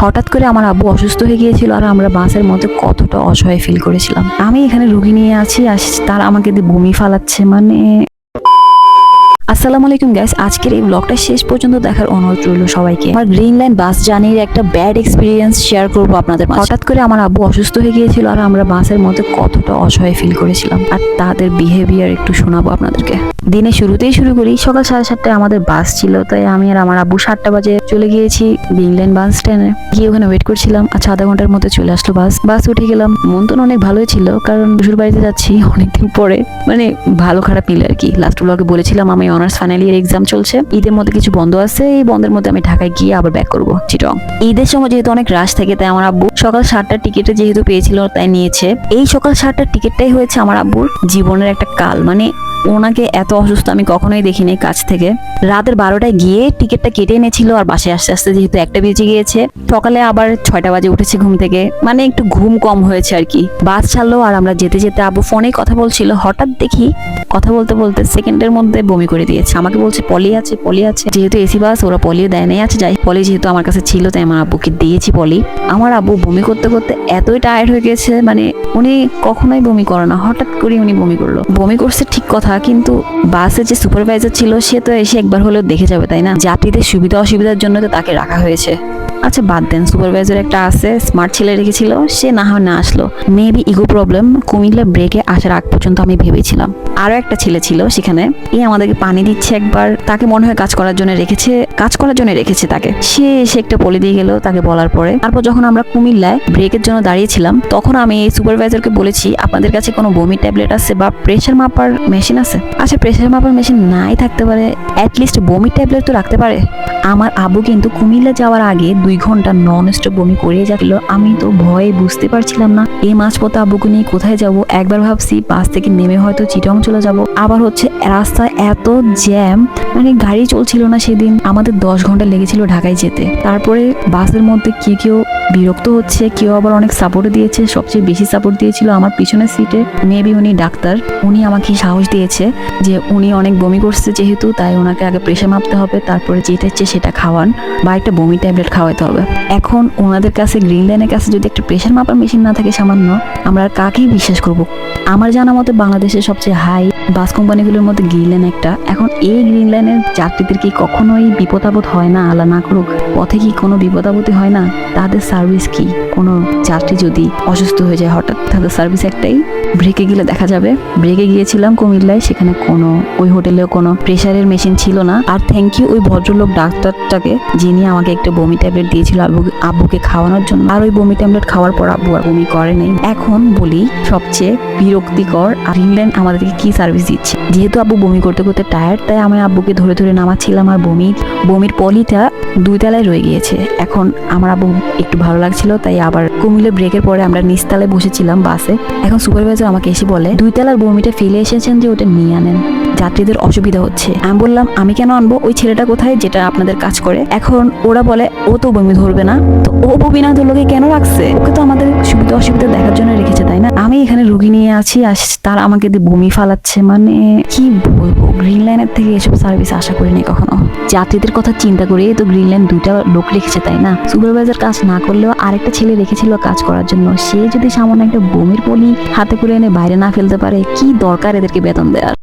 হঠাৎ করে আমার আব্বু অসুস্থ হয়ে গিয়েছিল আর আমরা বাসের মধ্যে কতটা অসহায় ফিল করেছিলাম। আমি এখানে রুগী নিয়ে আছি আর তারা আমাকে দিয়ে বমি ফালাচ্ছে, মানে আসসালামু আলাইকুম গাইস, আজকের এই ব্লগটা শেষ পর্যন্ত দেখার অনুরোধ রইল সবাইকে। আমার গ্রিন লাইন বাস জার্নির একটা ব্যাড এক্সপিরিয়েন্স শেয়ার করব আপনাদের মাঝে। হঠাৎ করে আমার আব্বু অসুস্থ হয়ে গিয়েছিল আর আমরা বাসের মধ্যে কতটা অসহায় ফিল করেছিলাম আর তাদের বিহেভিয়ার একটু শোনাবো আপনাদেরকে। দিনে শুরুতেই শুরু করি, সকাল 7:30টায় আমাদের বাস ছিল, তাই আমি আর আমার আব্বু 7টা বাজে চলে গিয়েছি গ্রিন লাইন বাস স্ট্যান্ডে। গিয়ে ওখানে ওয়েট করছিলাম। আচ্ছা, আধা ঘন্টার মধ্যে চলে আসলো বাস উঠে গেলাম। মন তো অনেক ভালোই ছিল, কারণ শ্বশুর বাড়িতে যাচ্ছি অনেকদিন পরে, মানে ভালো খারাপ মিলে আর কি। লাস্ট ব্লগে বলেছিলাম আমি অনার্স ফাইনাল ইয়ার এক্সাম চলছে, ঈদের মধ্যে কিছু বন্ধ আছে, এই বন্ধের মধ্যে আমি ঢাকায় গিয়ে আবার ব্যাক করবো চিটং। ঈদের সময় যেহেতু অনেক রাশ থাকে, তাই আমার আব্বু সকাল 7টার টিকিটে যেহেতু পেয়েছিল তাই নিয়েছে। এই সকাল 7টার টিকিটটাই হয়েছে আমার আব্বুর জীবনের একটা কাল, মানে ওনাকে এত অসুস্থ আমি কখনোই দেখিনি কাছ থেকে। রাতের 12টায় গিয়ে টিকিটটা কেটে এনেছিল আর বাসায় আস্তে আস্তে যেহেতু 1টা বেজে গিয়েছে, সকালে আবার 6টা বাজে উঠেছি ঘুম থেকে, মানে একটু ঘুম কম হয়েছে আর কি। বাস ছাড়লো আর আমরা যেতে যেতে আব্বু ফোনে কথা বলছিল, হঠাৎ দেখি কথা বলতে বলতে সেকেন্ডের মধ্যে বমি করে দিয়েছে। আমাকে বলছে পলি আছে, যেহেতু এসি বাস ওরা পলিও দেয় নাই, আছে যাই, পলি যেহেতু আমার কাছে ছিল তাই আমার আব্বুকে দিয়েছি পলি। আমার আব্বু বমি করতে করতে এতই টায়ার্ড হয়ে গেছে, মানে উনি কখনোই বমি করে না, হঠাৎ করে উনি বমি করলো। বমি করছে ঠিক কথা, কিন্তু বাসের যে সুপারভাইজার ছিল সে তো এসে একবার হলেও দেখে যাবে তাই না, যাত্রীদের সুবিধা অসুবিধার জন্য তো তাকে রাখা হয়েছে। আচ্ছা বাদ দেন, সুপারভাইজার একটা আছে, স্মার্ট ছেলে রেখেছিল, সে না হয় না আসলো, মেবি ইগো প্রবলেম। কুমিল্লা ব্রেকে আসার আগ পর্যন্ত আমি ভেবেছিলাম। আরো একটা ছেলে ছিল সেখানে, এই আমাদেরকে পানি দিচ্ছে একবার, তাকে মনে হয় কাজ করার জন্য রেখেছে তাকে। সে এসে একটা পলি দিয়ে গেল তাকে বলার পরে। তারপর যখন আমরা কুমিল্লায় ব্রেকের জন্য দাঁড়িয়েছিলাম, তখন আমি এই সুপারভাইজারকে বলেছি আপনাদের কাছে কোনো বমি ট্যাবলেট আছে বা প্রেশার মাপার মেশিন আছে? আচ্ছা প্রেশার মাপার মেশিন নাই থাকতে পারে, অ্যাটলিস্ট বমি ট্যাবলেট তো রাখতে পারে। আমার আব্বু কিন্তু কুমিল্লা যাওয়ার আগে 2 ঘন্টা নন স্টপ বমি করে যাচ্ছিল। আমি তো ভয়ে বুঝতে পারছিলাম না এই মাঝপথে আব্বুকে নিয়ে কোথায় যাব। একবার ভাবছি বাস থেকে নেমে হয়তো চিটং চলে যাব, আবার হচ্ছে রাস্তায় এত জ্যাম, মানে গাড়ি চলছিল না সেদিন। আমাদের 10 ঘন্টা লেগেছিল ঢাকায় যেতে। তারপরে বাসের মধ্যে কেউ বিরক্ত হচ্ছে, কেউ আবার অনেক সাপোর্ট দিয়েছে। সবচেয়ে বেশি সাপোর্ট দিয়েছিল আমার পিছনের সিটে, মেবি উনি ডাক্তার, উনি আমাকে সাহস দিয়েছে যে উনি অনেক বমি করছে যেহেতু, তাই ওনাকে আগে প্রেশার মাপতে হবে, তারপরে যেটা ইচ্ছে সেটা খাওয়ান বা একটা বমি ট্যাবলেট খাওয়াতে হবে। এখন ওনাদের কাছে গ্রিন লাইনের কাছে যদি একটা প্রেশার মাপার মেশিন না থাকে সামান্য, আমরা আর কাকেই বিশ্বাস করব? আমার জানা মতে বাংলাদেশের সবচেয়ে হাই বাস কোম্পানিগুলোর মধ্যে গ্রিন লাইন একটা। এখন এই গ্রিন লাইনের যাত্রীদের কি কখনোই বিপদ আপদ হয় না? আল্লাহ না করুক, পথে কি কোনো বিপদ আপদই হয় না? তাদের সার্ভিস কি? কোনো যাত্রী যদি অসুস্থ হয়ে যায় হঠাৎ, তাদের সার্ভিস একটাই, ব্রেকে গেলে দেখা যাবে। ব্রেকে গিয়েছিলাম কুমিল্লায়, সেখানে ওই হোটেলেও কোনো প্রেশারের মেশিন ছিল না। আর থ্যাংক ইউ ওই ভদ্রলোক ডাক্তারটাকে, যিনি আমাকে একটা বমি ট্যাবলেট দিয়েছিল আব্বুকে খাওয়ানোর জন্য। আর ওই বমি ট্যাবলেট খাওয়ার পর আব্বু আর বমি করে নাই। এখন বলি সবচেয়ে বিরক্তিকর গ্রিন লাইন আমাদেরকে কি সার্ভিস দিচ্ছে। যেহেতু আব্বু বমি করতে করতে টায়ার্ড, তাই আমি আব্বুকে ধরে ধরে নামাচ্ছিলাম, আর বমির পলিটা 2 তলায় রয়ে গিয়েছে। এখন আমার আব্বু একটু ভালো লাগছিল, তাই আবার কুমিল্লা ব্রেকের পরে আমরা নিচতলায় বসেছিলাম বাসে। এখন সুপারভাইজার আমাকে এসে বলে 2 তলার বমিটা ফেলে এসেছেন যে ওটা নিয়ে আনেন, যাত্রীদের অসুবিধা হচ্ছে। আমি বললাম আমি কেন আনবো, ওই ছেলেটা কোথায় যেটা আপনাদের কাজ করে? এখন ওরা বলে ও তো বমি ধরবে না, তো ও বমি না ধরলোকে কেন রাখছে? ওকে তো আমাদের সুবিধা অসুবিধা দেখার জন্য রেখেছে তাই না? আমি এখানে রুগী নিয়ে আছি আর তারা আমাকে দিয়ে বমি ফালাচ্ছে, মানে কি বলবো। গ্রিন লাইনের থেকে এসব সার্ভিস আশা করিনি কখনো। যাত্রীদের কথা চিন্তা করে তো গ্রিন লাইন 2টা লোক রেখেছে তাই না? সুপারভাইজার কাজ না করলেও আরেকটা ছেলে রেখেছিল কাজ করার জন্য। সে যদি সামান্য একটা বমির পলি হাতে করে এনে বাইরে না ফেলতে পারে, কি দরকার এদেরকে বেতন দেওয়ার?